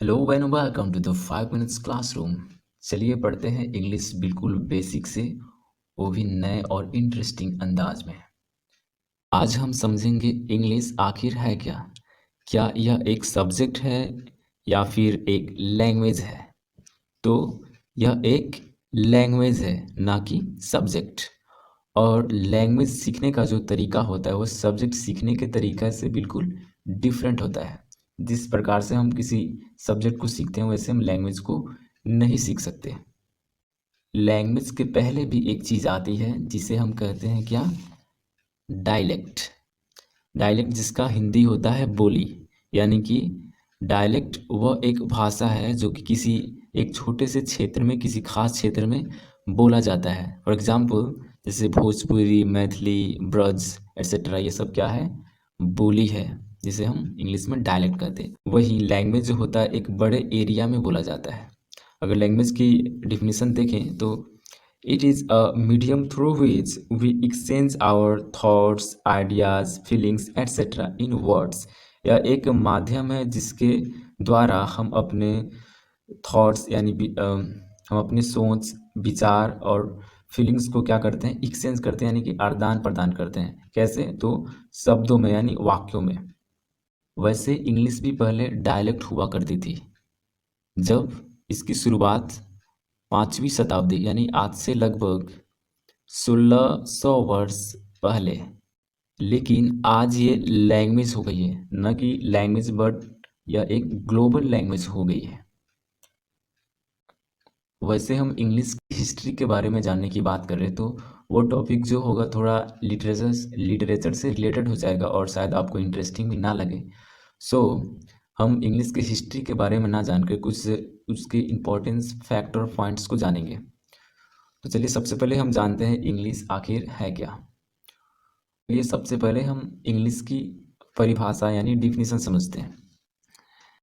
Hello and welcome to the 5 minutes classroom. चलिए पढ़ते हैं इंग्लिश बिल्कुल बेसिक से, वो भी नए और इंटरेस्टिंग अंदाज में। आज हम समझेंगे इंग्लिश आखिर है क्या। क्या यह एक सब्जेक्ट है या फिर एक लैंग्वेज है? तो यह एक लैंग्वेज है, ना कि सब्जेक्ट। और लैंग्वेज सीखने का जो तरीका होता है वो सब्जेक्ट सीखने के तरीका से बिल्कुल डिफरेंट होता है। जिस प्रकार से हम किसी सब्जेक्ट को सीखते हैं वैसे हम लैंग्वेज को नहीं सीख सकते। लैंग्वेज के पहले भी एक चीज़ आती है जिसे हम कहते हैं क्या? डायलेक्ट। डायलेक्ट जिसका हिंदी होता है बोली, यानी कि डायलेक्ट वह एक भाषा है जो कि किसी एक छोटे से क्षेत्र में, किसी खास क्षेत्र में बोला जाता है। फॉर एग्जाम्पल जैसे भोजपुरी, मैथिली, ब्रज एट्सेट्रा, ये सब क्या है? बोली है, जिसे हम इंग्लिश में डायलेक्ट कहते हैं। वही लैंग्वेज जो होता है एक बड़े एरिया में बोला जाता है। अगर लैंग्वेज की डिफिनीसन देखें तो it is a medium through which we exchange our thoughts, ideas, feelings, etc. in words। यह एक माध्यम है जिसके द्वारा हम अपने थॉट्स यानी हम अपनी सोच, विचार और फीलिंग्स को क्या करते हैं? एक्सचेंज करते हैं, यानी कि आदान प्रदान करते हैं। कैसे? तो शब्दों में यानी वाक्यों में। वैसे इंग्लिश भी पहले डायलेक्ट हुआ करती थी। जब इसकी शुरुआत 5वीं शताब्दी यानी आज से लगभग 1600 वर्ष पहले, लेकिन आज ये लैंग्वेज हो गई है, न कि लैंग्वेज बट यह एक ग्लोबल लैंग्वेज हो गई है। वैसे हम इंग्लिश की हिस्ट्री के बारे में जानने की बात कर रहे हैं तो वो टॉपिक जो होगा थोड़ा लिटरेचर से रिलेटेड हो जाएगा और शायद आपको इंटरेस्टिंग भी ना लगे। सो हम इंग्लिश की हिस्ट्री के बारे में ना जानकर कुछ उसके इम्पोर्टेंस फैक्ट और पॉइंट्स को जानेंगे। तो चलिए सबसे पहले हम जानते हैं इंग्लिश आखिर है क्या। ये सबसे पहले हम इंग्लिश की परिभाषा यानी डिफिनीशन समझते हैं।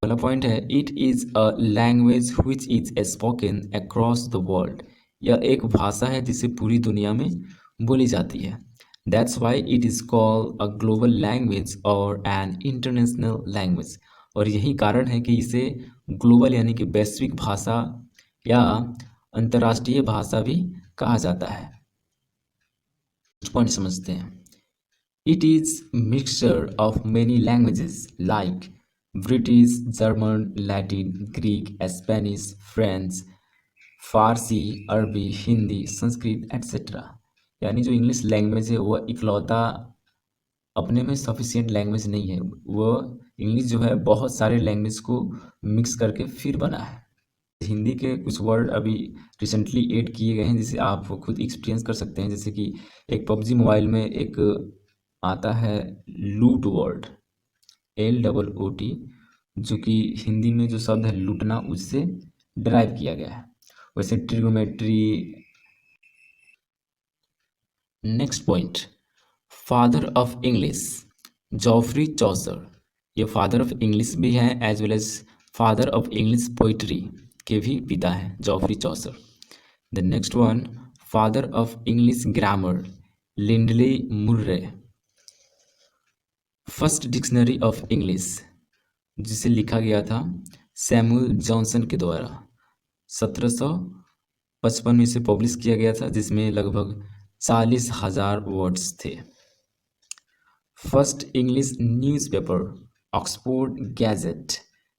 पहला पॉइंट है, it is a language which is spoken across the world. यह एक भाषा है जिसे पूरी दुनिया में बोली जाती है। That's why it is called a global language और एन इंटरनेशनल लैंग्वेज। और यही कारण है कि इसे ग्लोबल यानी कि वैश्विक भाषा या अंतर्राष्ट्रीय भाषा भी कहा जाता है। पॉइंट समझते हैं। It is mixture of many languages like British, German, Latin, Greek, Spanish, French, फारसी, अरबी, हिंदी, संस्कृत एट्सेट्रा। यानी जो इंग्लिश लैंग्वेज है वह इकलौता अपने में सफिशिएंट लैंग्वेज नहीं है। वह इंग्लिश जो है बहुत सारे लैंग्वेज को मिक्स करके फिर बना है। हिंदी के कुछ वर्ड अभी रिसेंटली ऐड किए गए हैं जिसे आप खुद एक्सपीरियंस कर सकते हैं। जैसे कि एक पबजी मोबाइल में एक आता है लूट वर्ड, LOOT, जो कि हिंदी में जो शब्द है लूटना उससे डिराइव किया गया है। वैसे trigonometry. Next point, father of English Geoffrey Chaucer. ये फादर ऑफ इंग्लिश भी हैं as well as father of English poetry के भी पिता हैं Geoffrey Chaucer. The next one, father of English grammar Lindley Murray. First dictionary of English जिसे लिखा गया था सैमुअल जॉनसन के द्वारा 1755 में इसे पब्लिश किया गया था, जिसमें लगभग 40,000 वर्ड्स थे। First English newspaper Oxford gadget.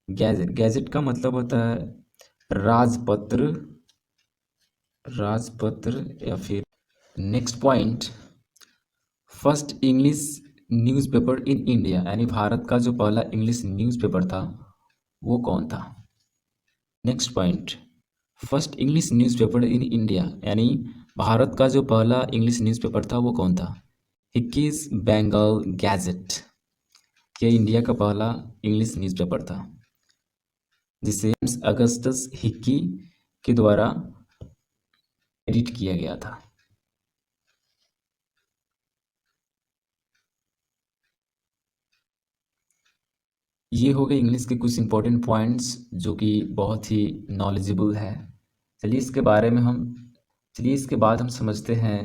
Gadget gadget का मतलब होता है राजपत्र, राजपत्र या फिर। Next point, first English newspaper in India, यानी भारत का जो पहला इंग्लिश न्यूज़पेपर था वो कौन था? Next point, first English newspaper in India, यानी भारत का जो पहला इंग्लिश न्यूज़पेपर था वो कौन था? Hicky's Bengal gazette. ये इंडिया का पहला इंग्लिश न्यूज़पेपर था जिसे अगस्टस हिक्की के द्वारा एडिट किया गया था। ये हो गए इंग्लिश के कुछ इंपॉर्टेंट पॉइंट्स जो कि बहुत ही नॉलेजेबल है। चलिए इसके बाद हम समझते हैं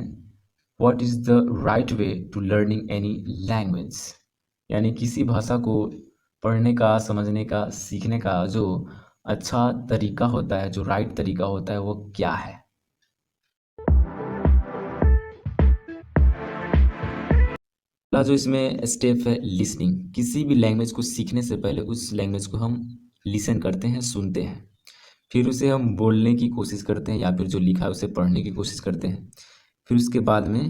what is the right way to learning any language, यानी किसी भाषा को पढ़ने का, समझने का, सीखने का जो अच्छा तरीका होता है, जो राइट तरीका होता है वो क्या है। पहला जो इसमें स्टेप है लिसनिंग। किसी भी लैंग्वेज को सीखने से पहले उस लैंग्वेज को हम लिसन करते हैं, सुनते हैं। फिर उसे हम बोलने की कोशिश करते हैं या फिर जो लिखा है उसे पढ़ने की कोशिश करते हैं। फिर उसके बाद में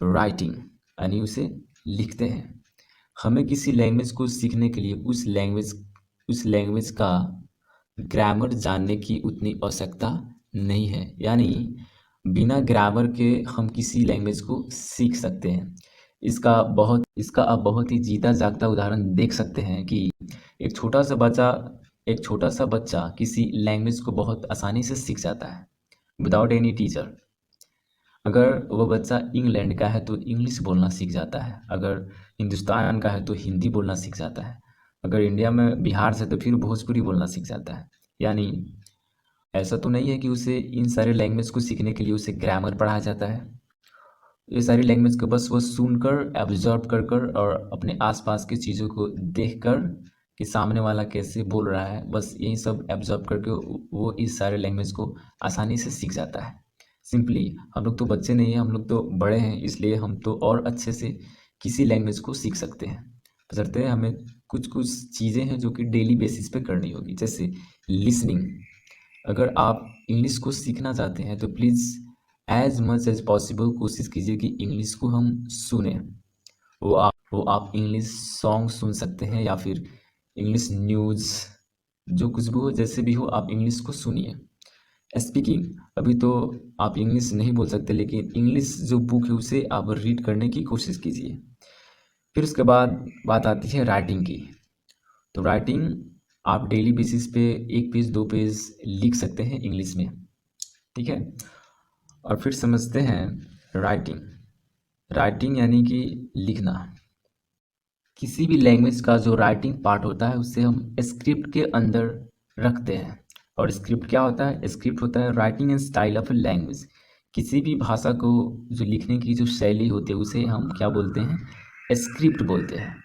राइटिंग यानी उसे लिखते हैं। हमें किसी लैंग्वेज को सीखने के लिए उस लैंग्वेज का ग्रामर जानने की उतनी आवश्यकता नहीं है। यानी बिना ग्रामर के हम किसी लैंग्वेज को सीख सकते हैं। इसका आप बहुत ही जीता जागता उदाहरण देख सकते हैं कि एक छोटा सा बच्चा एक छोटा सा बच्चा किसी लैंग्वेज को बहुत आसानी से सीख जाता है विदाउट एनी टीचर। अगर वो बच्चा इंग्लैंड का है तो इंग्लिश बोलना सीख जाता है, अगर हिंदुस्तान का है तो हिंदी बोलना सीख जाता है, अगर इंडिया में बिहार से तो फिर भोजपुरी बोलना सीख जाता है। यानी ऐसा तो नहीं है कि उसे इन सारे लैंग्वेज को सीखने के लिए उसे ग्रामर पढ़ाया जाता है। ये सारी लैंग्वेज को बस वो सुनकर एब्जॉर्ब कर कर और अपने आसपास की चीज़ों को देखकर कि सामने वाला कैसे बोल रहा है, बस यही सब एब्जॉर्ब करके वो इस सारे लैंग्वेज को आसानी से सीख जाता है। सिंपली हम लोग तो बच्चे नहीं हैं, हम लोग तो बड़े हैं, इसलिए हम तो और अच्छे से किसी लैंग्वेज को सीख सकते हैं। बशर्ते हमें कुछ कुछ चीज़ें हैं जो कि डेली बेसिस पे करनी होगी, जैसे लिसनिंग। अगर आप इंग्लिश को सीखना चाहते हैं तो please as much as possible कोशिश कीजिए कि इंग्लिश को हम सुने। वो आप इंग्लिश सॉन्ग सुन सकते हैं या फिर इंग्लिश न्यूज़, जो कुछ भी हो, जैसे भी हो, आप इंग्लिश को सुनिए। स्पीकिंग, अभी तो आप इंग्लिश नहीं बोल सकते, लेकिन इंग्लिश जो बुक है उसे आप रीड करने की कोशिश कीजिए। फिर उसके बाद बात आती है राइटिंग की। तो राइटिंग आप डेली बेसिस पे 1 पेज 2 पेज लिख सकते हैं इंग्लिश में, ठीक है। और फिर समझते हैं राइटिंग। राइटिंग यानी कि लिखना। किसी भी लैंग्वेज का जो राइटिंग पार्ट होता है उसे हम स्क्रिप्ट के अंदर रखते हैं। और स्क्रिप्ट क्या होता है? स्क्रिप्ट होता है writing and style of a language. किसी भी भाषा को जो लिखने की जो शैली होती है उसे हम क्या बोलते हैं? स्क्रिप्ट बोलते हैं।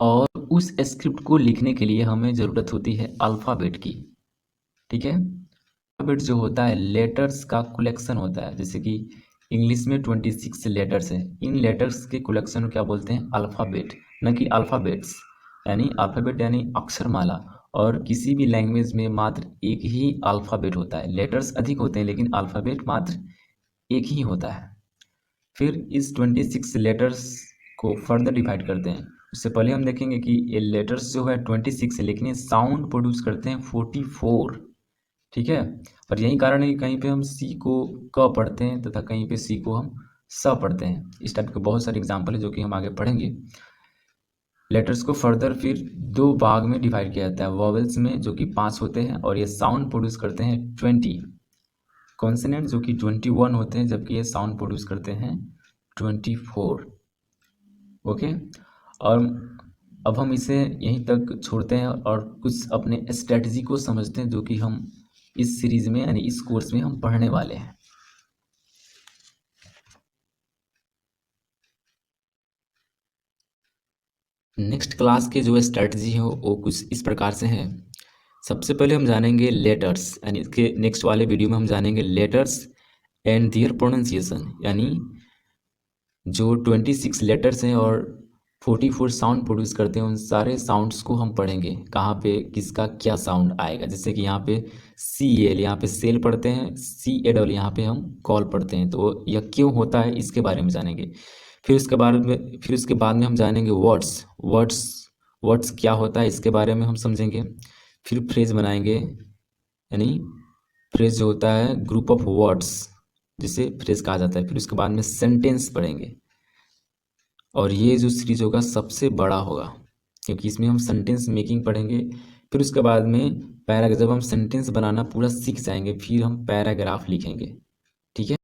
और उस स्क्रिप्ट को लिखने के लिए हमें ज़रूरत होती है अल्फ़ाबेट की, ठीक है। अल्फ़ाबेट जो होता है लेटर्स का कलेक्शन होता है, जैसे कि इंग्लिश में 26 लेटर्स है, इन लेटर्स के कलेक्शन को क्या बोलते हैं? अल्फ़ाबेट, न कि अल्फ़ाबेट्स। यानी अल्फ़ाबेट यानी अक्षरमाला। और किसी भी लैंग्वेज में मात्र एक ही अल्फ़ाबेट होता है, लेटर्स अधिक होते हैं लेकिन अल्फ़ाबेट मात्र एक ही होता है। फिर इस 26 लेटर्स को फर्दर डिवाइड करते हैं। उससे पहले हम देखेंगे कि ये लेटर्स जो है 26 है, लेकिन ये साउंड प्रोड्यूस करते हैं 44, ठीक है। और यही कारण है कि कहीं पे हम सी को क पढ़ते हैं तथा कहीं पे सी को हम स पढ़ते हैं। इस टाइप के बहुत सारे एग्जाम्पल है जो कि हम आगे पढ़ेंगे। लेटर्स को फर्दर फिर 2 भाग में डिवाइड किया जाता है, वॉवेल्स में जो कि 5 होते हैं और ये साउंड प्रोड्यूस करते हैं 20, कॉन्सोनेंट जो कि 21 होते हैं जबकि ये साउंड प्रोड्यूस करते हैं 24। ओके। और अब हम इसे यहीं तक छोड़ते हैं और कुछ अपने स्ट्रेटजी को समझते हैं जो कि हम इस सीरीज में यानी इस कोर्स में हम पढ़ने वाले हैं। नेक्स्ट क्लास के जो स्ट्रेटजी है वो कुछ इस प्रकार से हैं। सबसे पहले हम जानेंगे लेटर्स, यानी इसके नेक्स्ट वाले वीडियो में हम जानेंगे लेटर्स एंड देयर प्रोनाउंसिएशन। यानी जो 26 लेटर्स हैं और 44 साउंड प्रोड्यूस करते हैं उन सारे साउंड्स को हम पढ़ेंगे, कहाँ पे किसका क्या साउंड आएगा। जैसे कि यहाँ पे सी एल, यहाँ पे सेल पढ़ते हैं, सी ए डबल यहाँ पे हम कॉल पढ़ते हैं, तो यह क्यों होता है इसके बारे में जानेंगे। फिर उसके बाद में हम जानेंगे वर्ड्स। वर्ड्स क्या होता है इसके बारे में हम समझेंगे। फिर फ्रेज बनाएंगे, यानी फ्रेज जो होता है ग्रुप ऑफ वर्ड्स जिसे फ्रेज कहा जाता है। फिर उसके बाद में सेंटेंस पढ़ेंगे और ये जो सीरीज होगा सबसे बड़ा होगा क्योंकि इसमें हम सेंटेंस मेकिंग पढ़ेंगे। फिर उसके बाद में जब हम सेंटेंस बनाना पूरा सीख जाएंगे फिर हम पैराग्राफ लिखेंगे, ठीक है।